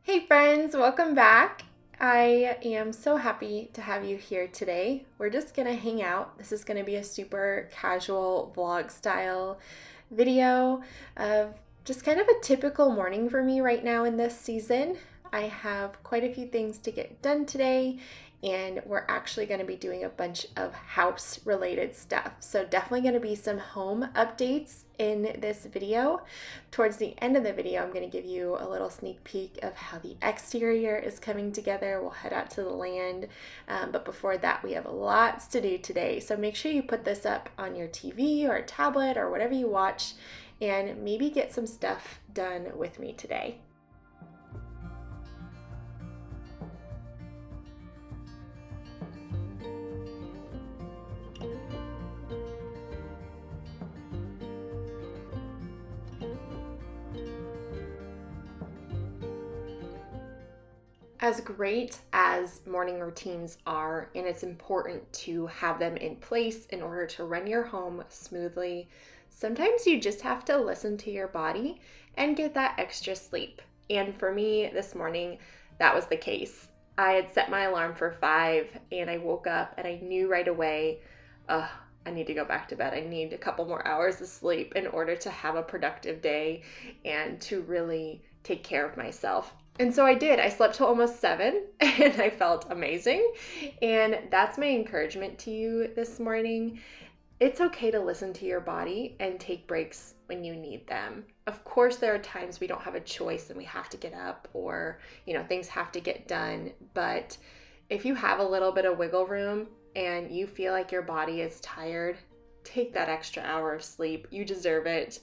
Hey friends, welcome back. I am so happy to have you here today. We're just gonna hang out. This is gonna be a super casual vlog style video of just kind of a typical morning for me right now in this season. I have quite a few things to get done today, and we're actually going to be doing a bunch of house related stuff. So, definitely going to be some home updates in this video. Towards the end of the video, I'm going to give you a little sneak peek of how the exterior is coming together. We'll head out to the land, but before that, we have lots to do today. So, make sure you put this up on your TV or tablet or whatever you watch, and maybe get some stuff done with me today. As great as morning routines are, and it's important to have them in place in order to run your home smoothly, sometimes you just have to listen to your body and get that extra sleep. And for me this morning, that was the case. I had set my alarm for 5 and I woke up and I knew right away, I need to go back to bed. I need a couple more hours of sleep in order to have a productive day and to really take care of myself. And so I did. I slept till almost 7 and I felt amazing. And that's my encouragement to you this morning. It's okay to listen to your body and take breaks when you need them. Of course, there are times we don't have a choice and we have to get up or, things have to get done. But if you have a little bit of wiggle room and you feel like your body is tired, take that extra hour of sleep. You deserve it.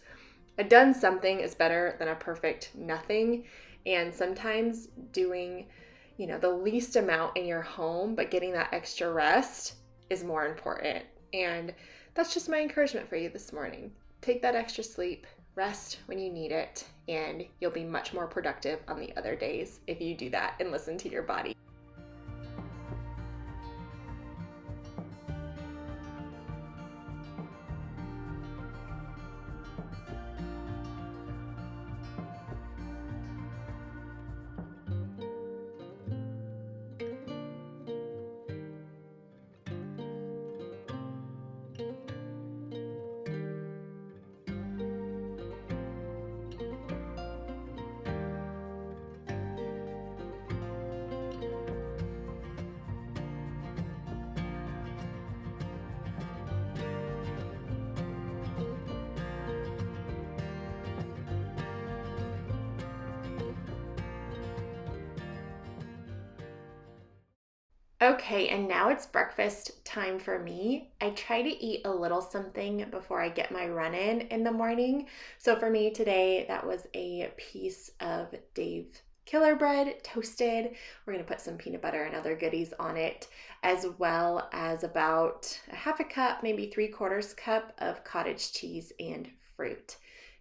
A done something is better than a perfect nothing. And sometimes doing, the least amount in your home, but getting that extra rest is more important. And that's just my encouragement for you this morning. Take that extra sleep, rest when you need it, and you'll be much more productive on the other days if you do that and listen to your body. Okay, and now it's breakfast time for me. I try to eat a little something before I get my run in the morning. So for me today, that was a piece of Dave Killer bread toasted. We're going to put some peanut butter and other goodies on it, as well as about a half a cup, maybe 3/4 cup of cottage cheese and fruit.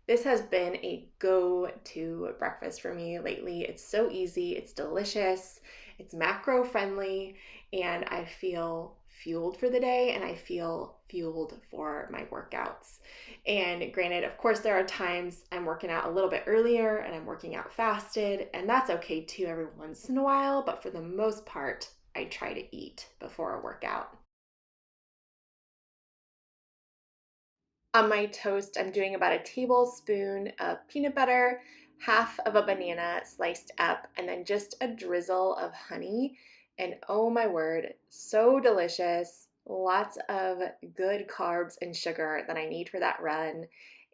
This has been a go-to breakfast for me lately. It's so easy, it's delicious, it's macro friendly, and I feel fueled for the day and I feel fueled for my workouts. And granted, of course, there are times I'm working out a little bit earlier and I'm working out fasted, and that's okay too every once in a while, but for the most part, I try to eat before a workout. On my toast, I'm doing about a tablespoon of peanut butter, half of a banana sliced up, and then just a drizzle of honey. And oh my word, so delicious. Lots of good carbs and sugar that I need for that run.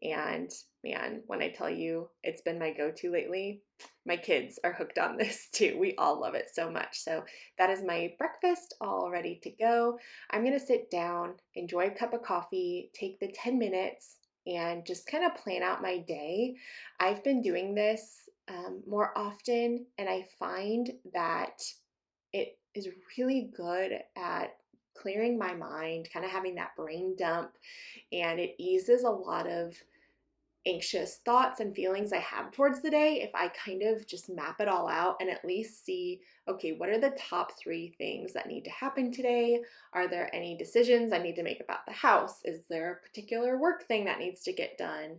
And man, when I tell you it's been my go to lately, my kids are hooked on this too. We all love it so much. So that is my breakfast all ready to go. I'm going to sit down, enjoy a cup of coffee, take the 10 minutes, and just kind of plan out my day. I've been doing this more often, and I find that it is really good at clearing my mind, kind of having that brain dump, and it eases a lot of anxious thoughts and feelings I have towards the day if I kind of just map it all out and at least see, okay, what are the top 3 things that need to happen today? Are there any decisions I need to make about the house? Is there a particular work thing that needs to get done?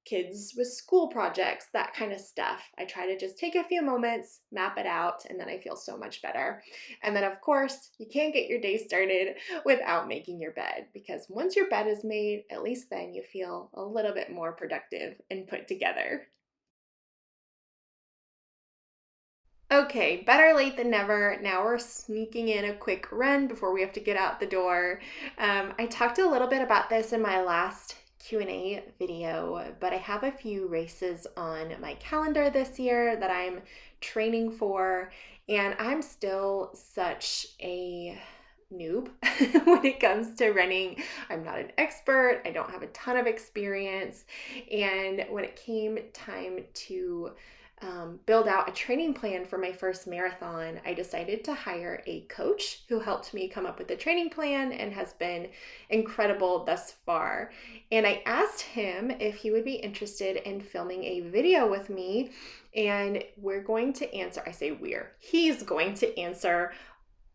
kids with school projects, that kind of stuff. I try to just take a few moments, map it out, and then I feel so much better. And then, of course, you can't get your day started without making your bed, because once your bed is made, at least then you feel a little bit more productive and put together. Okay, better late than never. Now we're sneaking in a quick run before we have to get out the door. I talked a little bit about this in my last Q&A video, but I have a few races on my calendar this year that I'm training for, and I'm still such a noob when it comes to running. I'm not an expert. I don't have a ton of experience. And when it came time to build out a training plan for my first marathon, I decided to hire a coach who helped me come up with the training plan and has been incredible thus far. And I asked him if he would be interested in filming a video with me, and we're going to answer, I say he's going to answer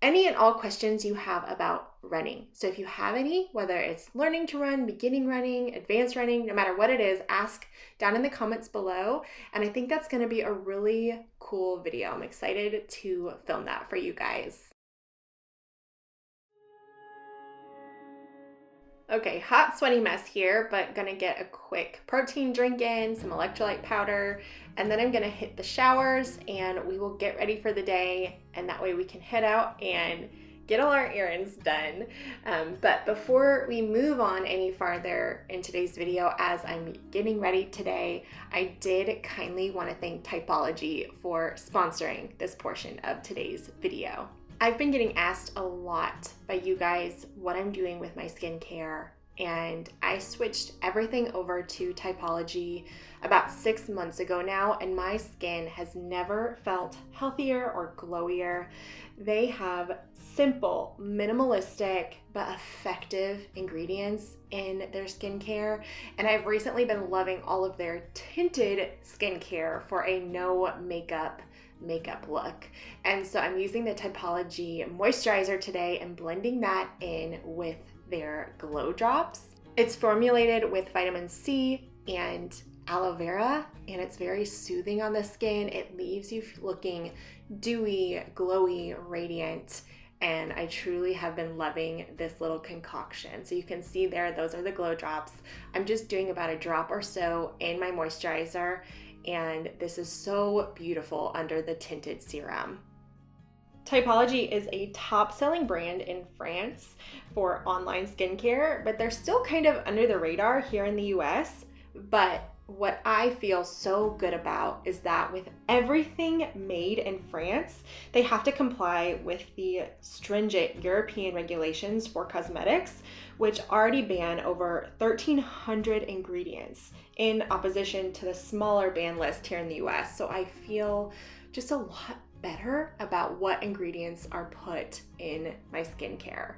any and all questions you have about running. So if you have any, whether it's learning to run, beginning running, advanced running, no matter what it is, ask down in the comments below. And I think that's going to be a really cool video. I'm excited to film that for you guys. Okay, hot, sweaty mess here, but gonna get a quick protein drink in, some electrolyte powder, and then I'm gonna hit the showers and we will get ready for the day, and that way we can head out and get all our errands done. But before we move on any farther in today's video, as I'm getting ready today, I did kindly want to thank Typology for sponsoring this portion of today's video. I've been getting asked a lot by you guys what I'm doing with my skincare, and I switched everything over to Typology about 6 months ago now, and my skin has never felt healthier or glowier. They have simple, minimalistic, but effective ingredients in their skincare, and I've recently been loving all of their tinted skincare for a no makeup look. And so I'm using the Typology moisturizer today and blending that in with their glow drops. It's formulated with vitamin C and aloe vera, and it's very soothing on the skin. It leaves you looking dewy, glowy, radiant, and I truly have been loving this little concoction. So you can see there, those are the glow drops. I'm just doing about a drop or so in my moisturizer, and this is so beautiful under the tinted serum. Typology is a top-selling brand in France for online skincare, but they're still kind of under the radar here in the US. But what I feel so good about is that with everything made in France, they have to comply with the stringent European regulations for cosmetics, which already ban over 1,300 ingredients in opposition to the smaller ban list here in the US. So I feel just a lot better about what ingredients are put in my skincare.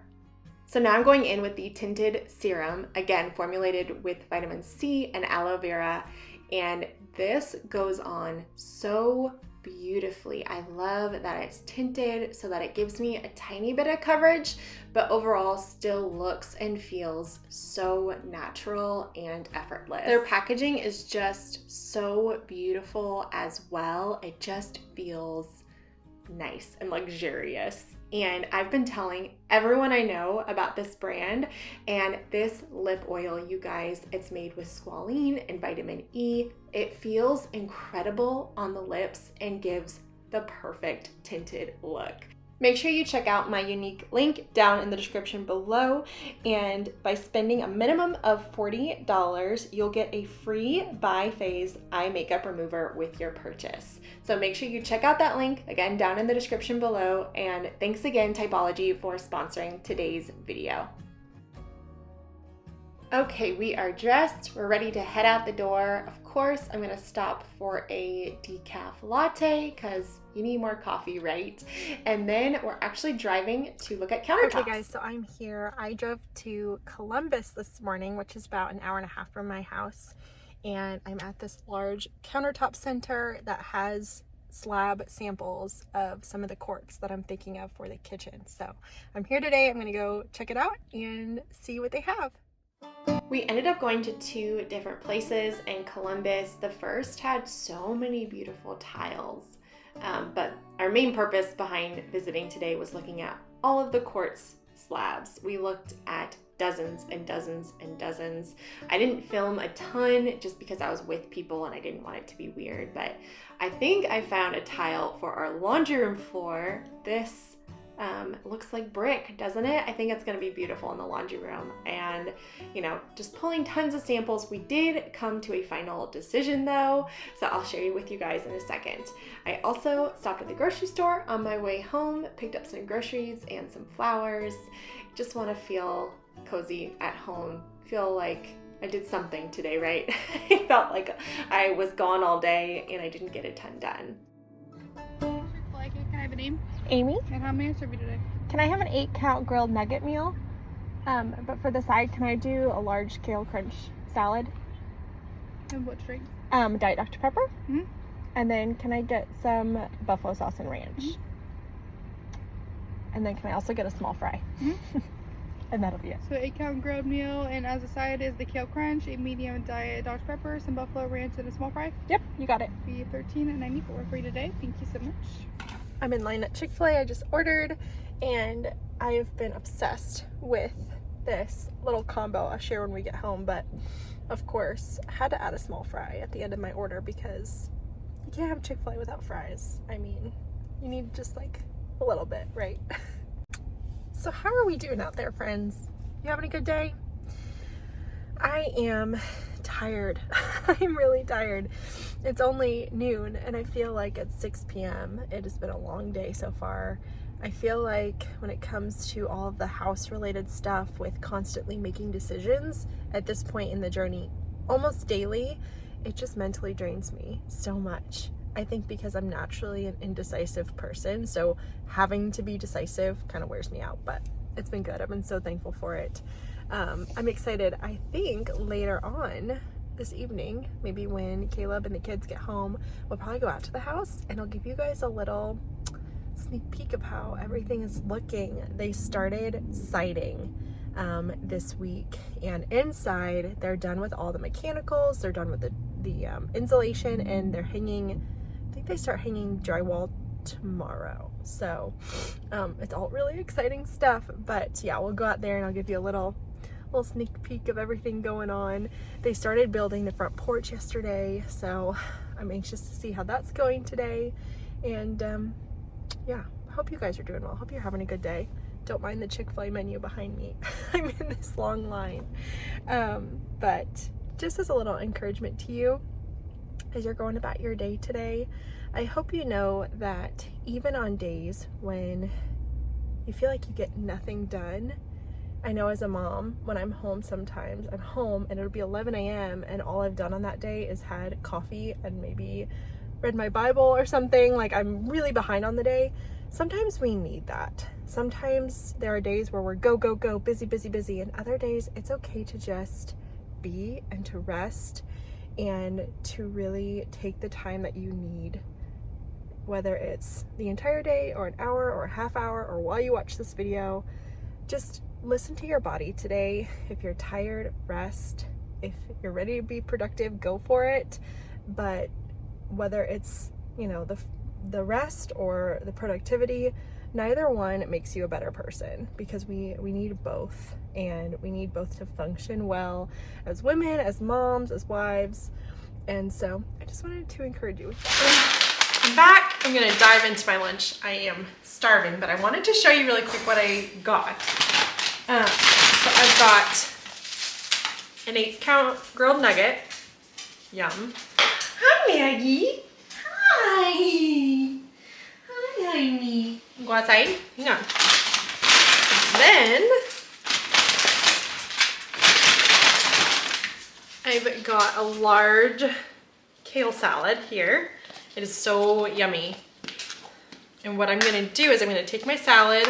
So now I'm going in with the tinted serum, again formulated with vitamin C and aloe vera, and this goes on so beautifully. I love that it's tinted so that it gives me a tiny bit of coverage, but overall still looks and feels so natural and effortless. Their packaging is just so beautiful as well. It just feels nice and luxurious. And I've been telling everyone I know about this brand, and this lip oil, you guys, it's made with squalene and vitamin E. It feels incredible on the lips and gives the perfect tinted look. Make sure you check out my unique link down in the description below, and by spending a minimum of $40, you'll get a free Bi-Phase eye makeup remover with your purchase. So make sure you check out that link, again, down in the description below, and thanks again, Typology, for sponsoring today's video. Okay, we are dressed, we're ready to head out the door. Of course, I'm gonna stop for a decaf latte because you need more coffee, right? And then we're actually driving to look at countertops. Okay guys, so I'm here. I drove to Columbus this morning, which is about an hour and a half from my house. And I'm at this large countertop center that has slab samples of some of the quartz that I'm thinking of for the kitchen. So I'm here today. I'm gonna go check it out and see what they have. We ended up going to 2 different places in Columbus. The first had so many beautiful tiles, but our main purpose behind visiting today was looking at all of the quartz slabs. We looked at dozens and dozens and dozens. I didn't film a ton just because I was with people and I didn't want it to be weird, but I think I found a tile for our laundry room floor. This looks like brick, doesn't it? I think it's going to be beautiful in the laundry room. And, you know, just pulling tons of samples. We did come to a final decision though, so I'll share with you guys in a second. I also stopped at the grocery store on my way home, picked up some groceries and some flowers. Just want to feel cozy at home, feel like I did something today, right? I felt like I was gone all day and I didn't get a ton done. Can I have a name? Amy, And how may I serve you today? can I have an 8-count grilled nugget meal? But for the side, can I do a large kale crunch salad? And what drink? Diet Dr. Pepper. Mhm. And then can I get some buffalo sauce and ranch? And then can I also get a small fry? And that'll be it. So 8-count grilled meal, and as a side is the kale crunch, a medium diet Dr. Pepper, some buffalo ranch, and a small fry. Yep, you got it. Be $13.94 for you today. Thank you so much. I'm in line at Chick-fil-A. I just ordered, and I have been obsessed with this little combo. I'll share when we get home, but of course, I had to add a small fry at the end of my order because you can't have Chick-fil-A without fries. I mean, you need just like a little bit, right? So how are we doing out there, friends? You having a good day? I am tired. I'm really tired. It's only noon and I feel like it's 6 p.m. It has been a long day so far. I feel like when it comes to all of the house related stuff with constantly making decisions at this point in the journey, almost daily, it just mentally drains me so much. I think because I'm naturally an indecisive person, so having to be decisive kind of wears me out, but it's been good. I've been so thankful for it. I'm excited. I think later on this evening, maybe when Caleb and the kids get home, we'll probably go out to the house and I'll give you guys a little sneak peek of how everything is looking. They started siding this week, and inside they're done with all the mechanicals, they're done with the insulation, and they're hanging, I think they start hanging drywall tomorrow. So it's all really exciting stuff, but yeah, we'll go out there and I'll give you a little sneak peek of everything going on. They started building the front porch yesterday, so I'm anxious to see how that's going today. And yeah, I hope you guys are doing well. Hope you're having a good day. Don't mind the Chick-fil-A menu behind me. I'm in this long line. But just as a little encouragement to you as you're going about your day today, I hope you know that even on days when you feel like you get nothing done, I know as a mom, when I'm home sometimes, I'm home and it'll be 11 a.m. and all I've done on that day is had coffee and maybe read my Bible or something. Like, I'm really behind on the day. Sometimes we need that. Sometimes there are days where we're go, go, go, busy, busy, busy. And other days it's okay to just be and to rest and to really take the time that you need, whether it's the entire day or an hour or a half hour or while you watch this video. Just listen to your body today. If you're tired, rest. If you're ready to be productive, go for it. But whether it's, you know, the rest or the productivity, neither one makes you a better person, because we need both, and we need both to function well as women, as moms, as wives. And so I just wanted to encourage you with that. I'm back. I'm gonna dive into my lunch. I am starving, but I wanted to show you really quick what I got. So I've got an 8-count grilled nugget. Yum. Hi, Maggie. Hi. Hi, honey. Go outside. Hang on. Then I've got a large kale salad here. It is so yummy. And what I'm gonna do is I'm gonna take my salad,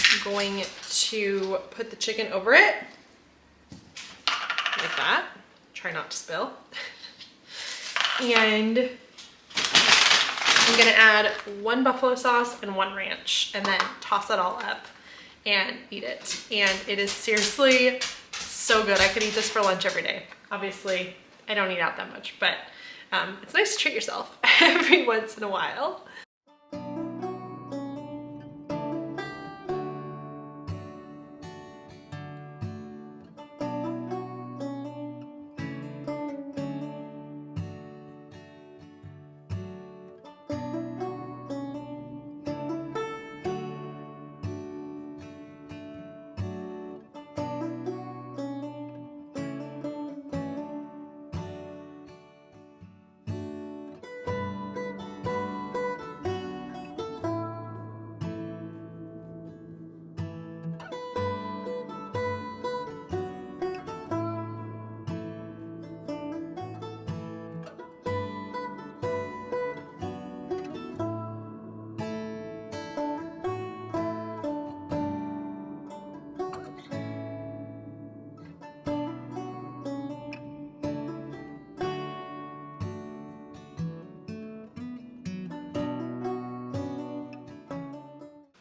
I'm going to put the chicken over it, like that. Try not to spill. And I'm gonna add 1 buffalo sauce and 1 ranch, and then toss it all up. and eat it. And it is seriously so good. I could eat this for lunch every day. Obviously, I don't eat out that much, but it's nice to treat yourself every once in a while.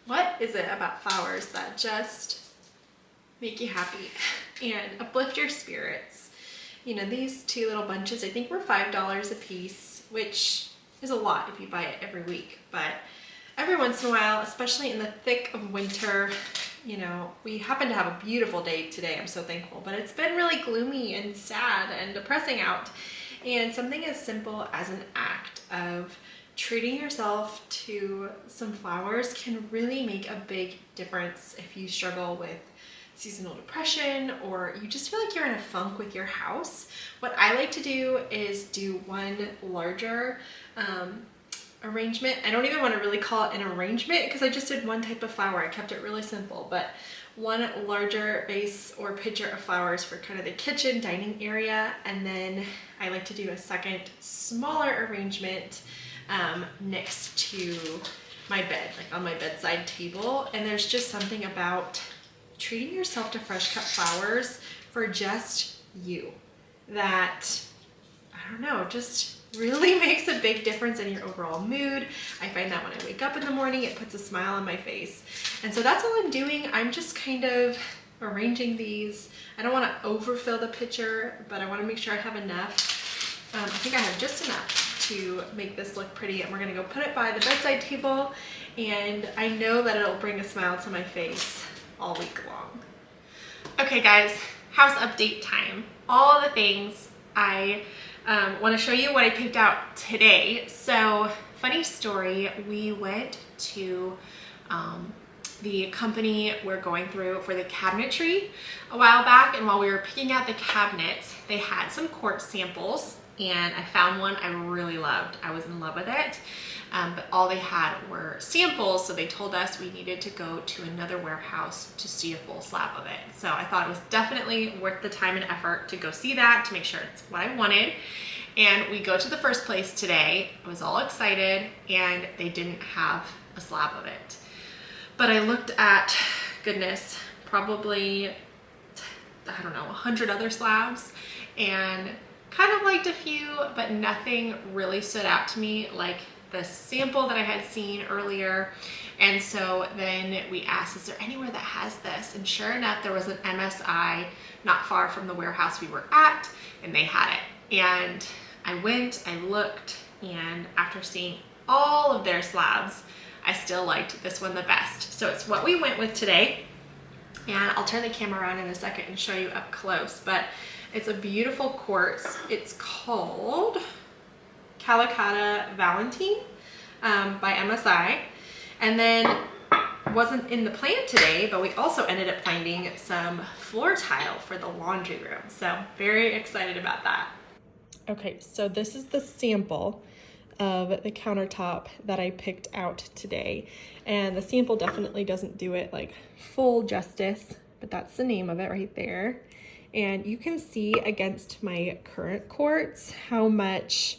What is it about flowers that just make you happy and uplift your spirits? You know, these two little bunches, I think were $5 a piece, which is a lot if you buy it every week. But every once in a while, especially in the thick of winter, you know, we happen to have a beautiful day today. I'm so thankful, but it's been really gloomy and sad and depressing out. And something as simple as an act of treating yourself to some flowers can really make a big difference if you struggle with seasonal depression or you just feel like you're in a funk with your house. What I like to do is do one larger arrangement. I don't even want to really call it an arrangement because I just did one type of flower. I kept it really simple, but one larger vase or pitcher of flowers for kind of the kitchen dining area, and then I like to do a second smaller arrangement next to my bed, like on my bedside table. And there's just something about treating yourself to fresh cut flowers for just you that, I don't know, just really makes a big difference in your overall mood. I find that when I wake up in the morning, it puts a smile on my face. And so that's all I'm doing. I'm just kind of arranging these. I don't want to overfill the pitcher, but I want to make sure I have enough. I think I have just enough to make this look pretty, and we're gonna go put it by the bedside table, and I know that it'll bring a smile to my face all week long. Okay guys, house update time. All the things I want to show you what I picked out today. So funny story, we went to the company we're going through for the cabinetry a while back, and while we were picking out the cabinets, they had some quartz samples, and I found one I really loved. I was in love with it, but all they had were samples, so they told us we needed to go to another warehouse to see a full slab of it. So I thought it was definitely worth the time and effort to go see that, to make sure it's what I wanted. And we go to the first place today. I was all excited, and they didn't have a slab of it. But I looked at, goodness, probably, I don't know, 100 other slabs, and kind of liked a few, but nothing really stood out to me like the sample that I had seen earlier. And so then we asked, is there anywhere that has this? And sure enough, there was an MSI not far from the warehouse we were at, and they had it. And I went, I looked, and after seeing all of their slabs, I still liked this one the best. So it's what we went with today. And I'll turn the camera around in a second and show you up close, but it's a beautiful quartz. It's called Calicata Valentine by MSI. And then wasn't in the plan today, but we also ended up finding some floor tile for the laundry room. So very excited about that. Okay, so this is the sample of the countertop that I picked out today. And the sample definitely doesn't do it like full justice, but that's the name of it right there. And you can see against my current quartz how much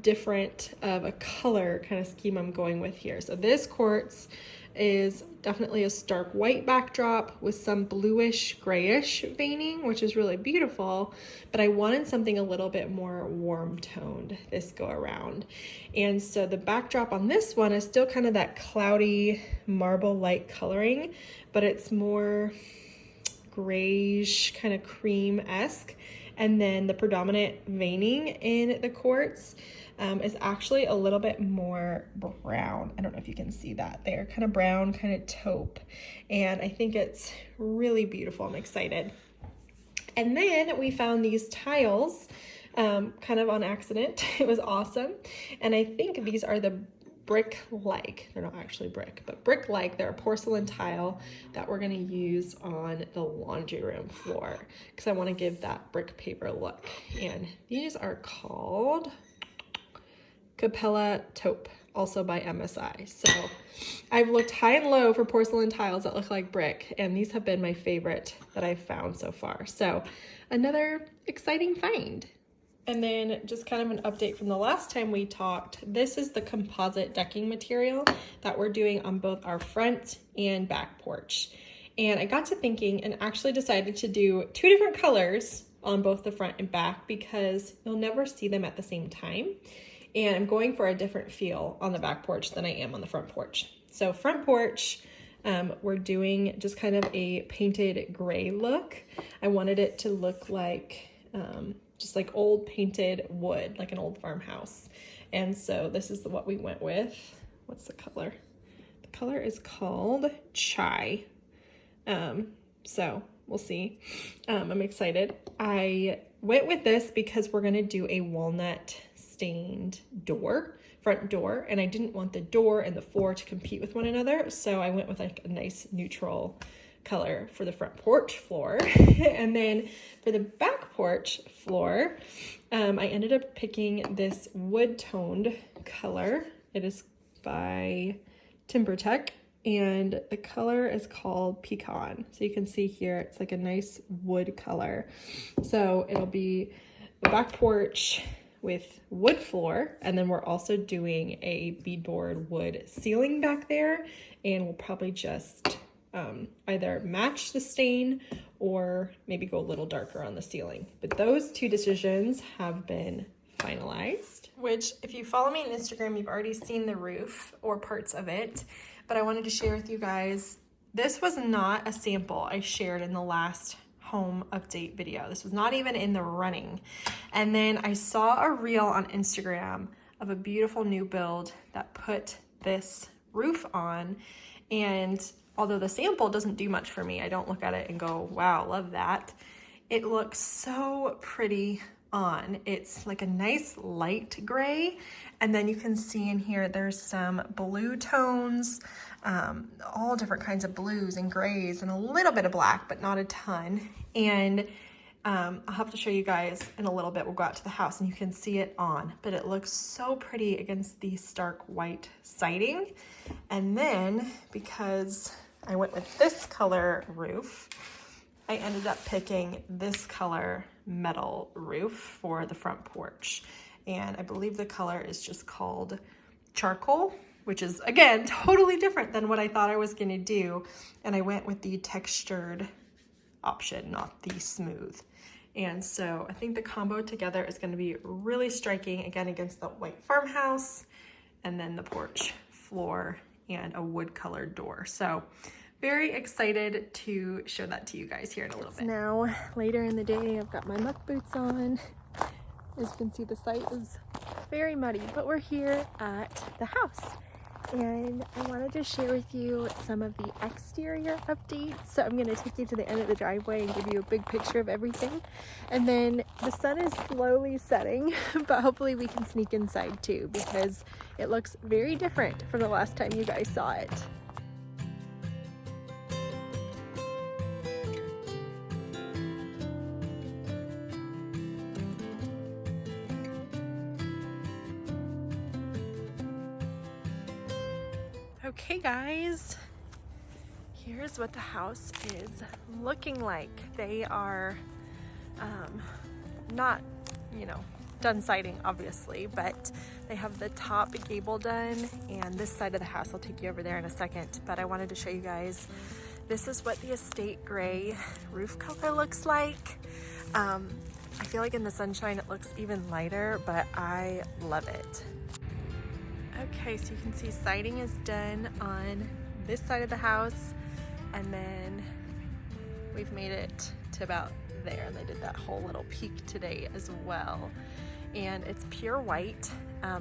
different of a color kind of scheme I'm going with here. So this quartz is definitely a stark white backdrop with some bluish grayish veining, which is really beautiful, but I wanted something a little bit more warm toned this go around. And so the backdrop on this one is still kind of that cloudy marble light coloring, but it's more grayish, kind of cream-esque. And then the predominant veining in the quartz is actually a little bit more brown. I don't know if you can see that there, kind of brown, kind of taupe. And I think it's really beautiful. I'm excited. And then we found these tiles kind of on accident. It was awesome. And I think these are the brick-like. They're not actually brick, but brick-like. They're a porcelain tile that we're going to use on the laundry room floor because I want to give that brick paper look. And these are called Capella Taupe, also by MSI. So I've looked high and low for porcelain tiles that look like brick, and these have been my favorite that I've found so far. So another exciting find. And then just kind of an update from the last time we talked. This is the composite decking material that we're doing on both our front and back porch. And I got to thinking and actually decided to do 2 different colors on both the front and back because you'll never see them at the same time. And I'm going for a different feel on the back porch than I am on the front porch. So front porch, we're doing just kind of a painted gray look. I wanted it to look like just like old painted wood, like an old farmhouse. And so this is what we went with. What's the color? The color is called Chai. So we'll see. I'm excited. I went with this because we're gonna do a walnut stained door, front door, and I didn't want the door and the floor to compete with one another. So I went with like a nice neutral color for the front porch floor. And then for the back porch floor, I ended up picking this wood toned color. It is by TimberTech and the color is called Pecan. So you can see here, it's like a nice wood color. So it'll be the back porch with wood floor, and then we're also doing a beadboard wood ceiling back there, and we'll probably just either match the stain or maybe go a little darker on the ceiling. But those 2 decisions have been finalized. Which, if you follow me on Instagram, you've already seen the roof or parts of it, but I wanted to share with you guys, this was not a sample I shared in the last home update video. This was not even in the running. And then I saw a reel on Instagram of a beautiful new build that put this roof on, and although the sample doesn't do much for me, I don't look at it and go, wow, love that. It looks so pretty on. It's like a nice light gray. And then you can see in here, there's some blue tones, all different kinds of blues and grays and a little bit of black, but not a ton. And I'll have to show you guys in a little bit. We'll go out to the house and you can see it on, but it looks so pretty against the stark white siding. And then because I went with this color roof, I ended up picking this color metal roof for the front porch. And I believe the color is just called Charcoal, which is, again, totally different than what I thought I was gonna do. And I went with the textured option, not the smooth. And so I think the combo together is gonna be really striking, again, against the white farmhouse, and then the porch floor and a wood colored door. So very excited to show that to you guys here in a little bit. Now later in the day, I've got my muck boots on. As you can see, the site is very muddy, but we're here at the house. And I wanted to share with you some of the exterior updates. So I'm going to take you to the end of the driveway and give you a big picture of everything. And then the sun is slowly setting, but hopefully we can sneak inside too, because it looks very different from the last time you guys saw it. Okay guys, here's what the house is looking like. They are not, done siding obviously, but they have the top gable done, and this side of the house, I'll take you over there in a second, but I wanted to show you guys, this is what the estate gray roof color looks like. I feel like in the sunshine it looks even lighter, but I love it. Okay, so you can see siding is done on this side of the house, and then we've made it to about there. They did that whole little peak today as well, and it's pure white.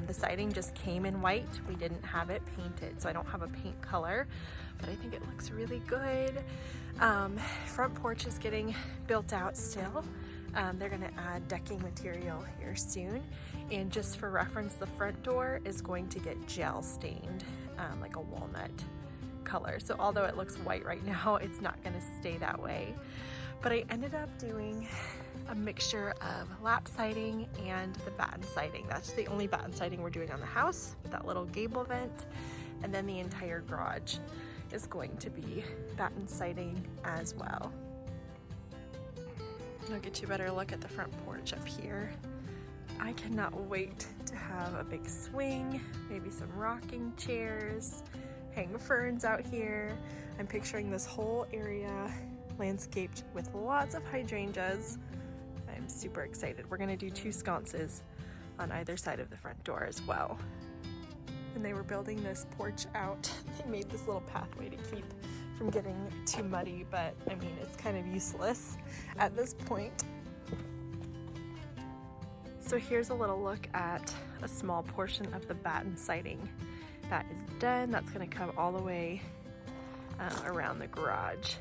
The siding just came in white. We didn't have it painted, so I don't have a paint color, but I think it looks really good. Front porch is getting built out still. They're gonna add decking material here soon, and just for reference, the front door is going to get gel stained, like a walnut color. So although it looks white right now, it's not gonna stay that way. But I ended up doing a mixture of lap siding and the batten siding. That's the only batten siding we're doing on the house, with that little gable vent, and then the entire garage is going to be batten siding as well. I'll get you a better look at the front porch up here. I cannot wait to have a big swing, maybe some rocking chairs, hang ferns out here. I'm picturing this whole area landscaped with lots of hydrangeas. I'm super excited. We're gonna do 2 sconces on either side of the front door as well. And they were building this porch out. They made this little pathway to keep from getting too muddy, but I mean, it's kind of useless at this point. So here's a little look at a small portion of the batten siding that is done. That's gonna come all the way around the garage.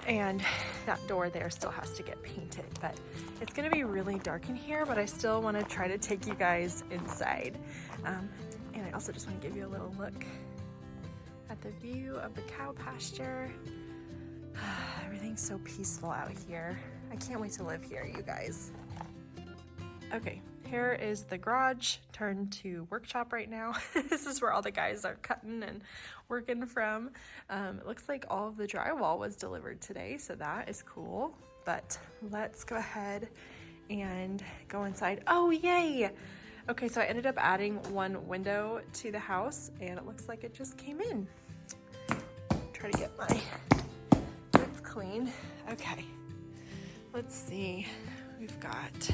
And that door there still has to get painted, but it's gonna be really dark in here, but I still wanna try to take you guys inside. And I also just wanna give you a little look at the view of the cow pasture. Everything's so peaceful out here. I can't wait to live here, you guys. Okay, here is the garage turned to workshop right now. This is where all the guys are cutting and working from. It looks like all of the drywall was delivered today, so that is cool. But let's go ahead and go inside. Oh, yay! Okay, so I ended up adding 1 window to the house, and it looks like it just came in. Try to get my boots clean. Okay, let's see. We've got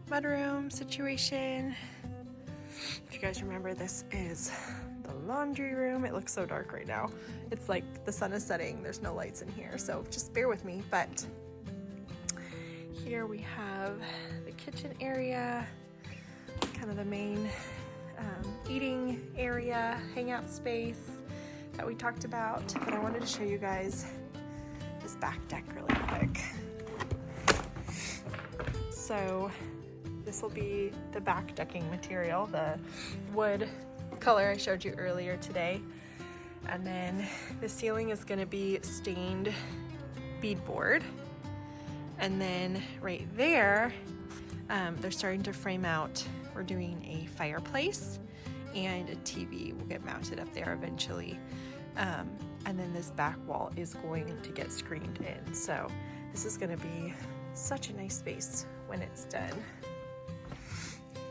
mudroom situation. If you guys remember, this is the laundry room. It looks so dark right now. It's like the sun is setting. There's no lights in here, so just bear with me. But here we have the kitchen area, kind of the main eating area, hangout space that we talked about. But I wanted to show you guys this back deck really quick. So this will be the back decking material, the wood color I showed you earlier today. And then the ceiling is going to be stained beadboard. And then right there, they're starting to frame out. We're doing a fireplace and a TV will get mounted up there eventually. And then this back wall is going to get screened in. So this is going to be such a nice space when it's done.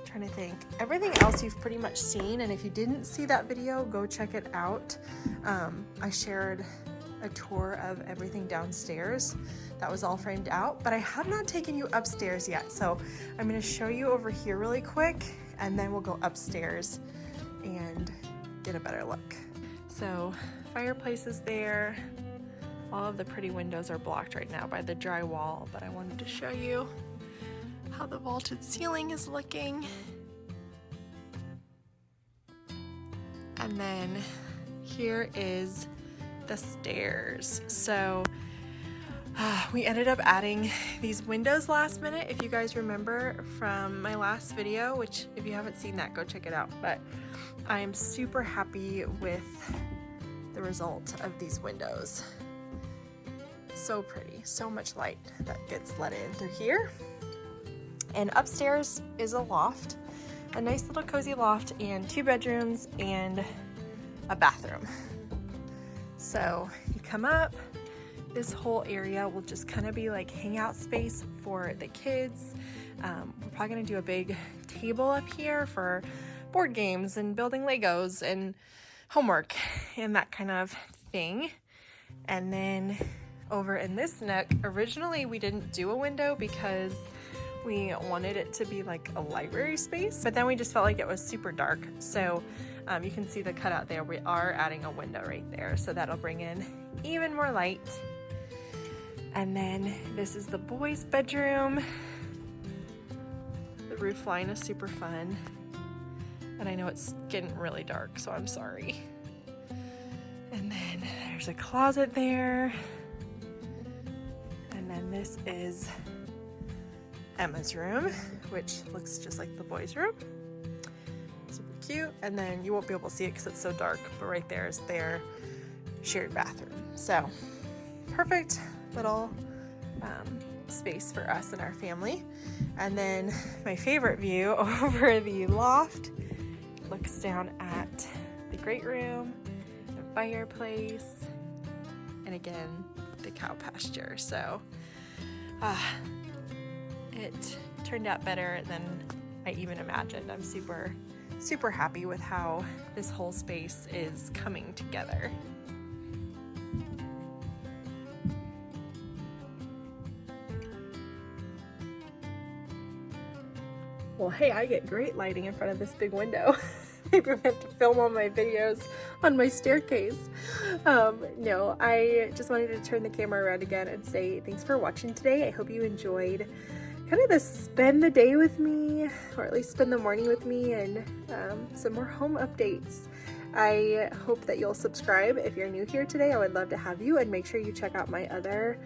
Trying to think. Everything else you've pretty much seen, and if you didn't see that video, go check it out. I shared a tour of everything downstairs that was all framed out, but I have not taken you upstairs yet, so I'm going to show you over here really quick, and then we'll go upstairs and get a better look. So fireplace is there. All of the pretty windows are blocked right now by the drywall, but I wanted to show you how the vaulted ceiling is looking. And then here is the stairs. So we ended up adding these windows last minute, if you guys remember from my last video, which if you haven't seen that, go check it out. But I am super happy with the result of these windows. So pretty, so much light that gets let in through here. And upstairs is a loft, a nice little cozy loft, and 2 bedrooms and a bathroom. So you come up, this whole area will just kind of be like hangout space for the kids. We're probably gonna do a big table up here for board games and building Legos and homework and that kind of thing. And then over in this nook, originally we didn't do a window because we wanted it to be like a library space, but then we just felt like it was super dark. So you can see the cutout there. We are adding a window right there, so that'll bring in even more light. And then this is the boys' bedroom. The roof line is super fun. And I know it's getting really dark, so I'm sorry. And then there's a closet there. And then this is Emma's room, which looks just like the boys' room. Super cute. And then you won't be able to see it because it's so dark, but right there is their shared bathroom. So perfect little space for us and our family. And then my favorite view over the loft looks down at the great room, the fireplace, and again the cow pasture. So it turned out better than I even imagined. I'm super happy with how this whole space is coming together. Well, hey, I get great lighting in front of this big window. Maybe I'm meant to film all my videos on my staircase. No, I just wanted to turn the camera around again and say thanks for watching today. I hope you enjoyed kind of spend the day with me, or at least spend the morning with me, and some more home updates. I hope that you'll subscribe if you're new here today. I would love to have you, and make sure you check out my other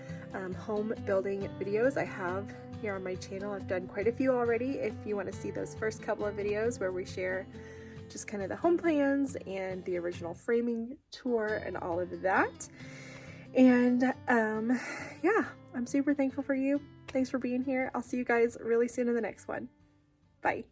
home building videos I have here on my channel. I've done quite a few already. If you want to see those first couple of videos where we share just kind of the home plans and the original framing tour and all of that. And yeah, I'm super thankful for you. Thanks for being here. I'll see you guys really soon in the next one. Bye.